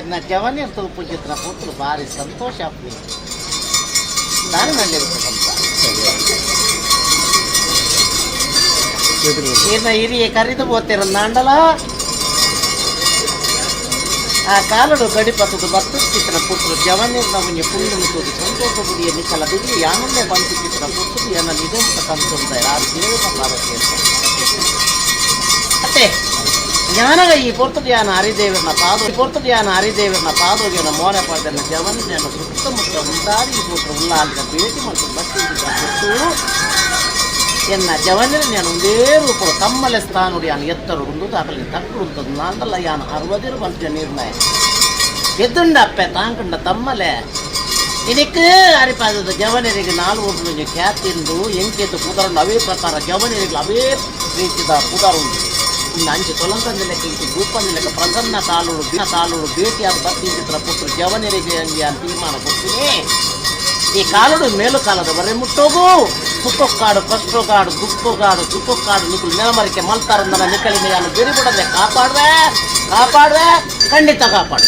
ಎನ್ನ ಜವನಿ ತಲುಪುಚಿತ್ರ ಪುತ್ರ ಭಾರಿ ಸಂತೋಷ ಆಗ್ಲಿ ನಾನು ನಲ್ಲಿರ್ತಕ್ಕಂಥ ಏನ ಹಿರಿಯ ಕರಿದು ಬೋತಿರ ನಾಂಡಲ ಆ ಕಾಲಡು ಗಡಿಪತ್ತದು ಬರ್ತುತ್ತಿನ ಪುತ್ರ ಜವನಿರ್ನ ಮುಂಜೆ ಪುಣ್ಯಮಿಸುವುದು ಸಂತೋಷ ಗುಡಿಯ ನಿಕ್ಕಲ ಬಿಗಿ ಯಾನನ್ನೇ ಬಂತಿತ್ತಿನ ಪುತ್ರ ಏನ ನಿಗಂತ ಕಂತುಂದ ಯಾರು ದೇವರ ಭಾರತೀಯ ಮತ್ತೆ ಜ್ಞಾನಗ ಈ ಪೊರ್ತುಡಿಯಾನ ಹರಿದೇವರನ ಪಾದೋಗಿನ ಮೋನೆ ಪಡೆದ ಜವನಿನ ಸುತ್ತಮುತ್ತ ಉಂಟಾಡಿ ಈ ಪುತ್ರ ಉಲ್ಲಾಲಿನ ಭೇಟಿ ಮತ್ತು ಬಸ್ತಿದ್ದು ಎನ್ನ ಜವನಿನ ನಾನು ಒಂದೇ ರೂಪಗಳು ತಮ್ಮಲೆ ಸ್ಥಾನುಡಿ ಯಾನು ಎತ್ತರು ಉಂದು ಅಕಲಿ ತಕ್ಕಳು ಉಂಟದು ನಾಂದಲ್ಲ ಯಾನು 60 ಮಂತ್ರಿಯ ನಿರ್ಣಯ ಎದ್ದುಂಡ ಅಪ್ಪೆ ತಾಂಕಂಡ ತಮ್ಮಲೆ ಇದಕ್ಕೆ ಅರಿಪಾದದ ಜವನರಿಗೆ 4 ಮುಂಜೆ ಖ್ಯಾತಿಂದು ಎಂಕೆದ್ದು ಕುದರಂಡು ಅವೇ ಪ್ರಕಾರ ಜವನರಿಗೆ ಅವೇ ರೀತಿದ ಕುದರುಂಡು ಇನ್ನು ಅಂಚೆ ತೊಲಂಕಂದ ಲೆಕ್ಕ ಇಂಚೆ ಭೂಪಂದ ಲೆಕ್ಕ ಪ್ರಸನ್ನ ತಾಲೂರು ಭೇಟಿಯಾದ ಬರ್ತಿದ್ದ ಪುತ್ರ ಜವನರಿಗೆ ಹಂಗೆ ಅಂತ ತೀರ್ಮಾನ ಕೊಡ್ತೀನಿ ಈ ಕಾಲುಡು ಮೇಲು ಕಾಲದ ಬರೆ ಮುಟ್ಟೋಗು ಸುಕ್ಕೊಕ್ಕಾಡು ಕಷ್ಟೋಗಾಡು ದುಕ್ಕೊಗಾಡು ಸುಕ್ಕೊಕ್ಕಾಡು ನಿಕ್ಕಲು ನೆಲಮರಿಕೆ ಮಲ್ತಾರಂದನ ನಿಕ್ಕಲಿನ ಯಾನು ಬೆರಿಬಿಡದೆ ಕಾಪಾಡ್ವೆ ಖಂಡಿತ ಕಾಪಾಡು.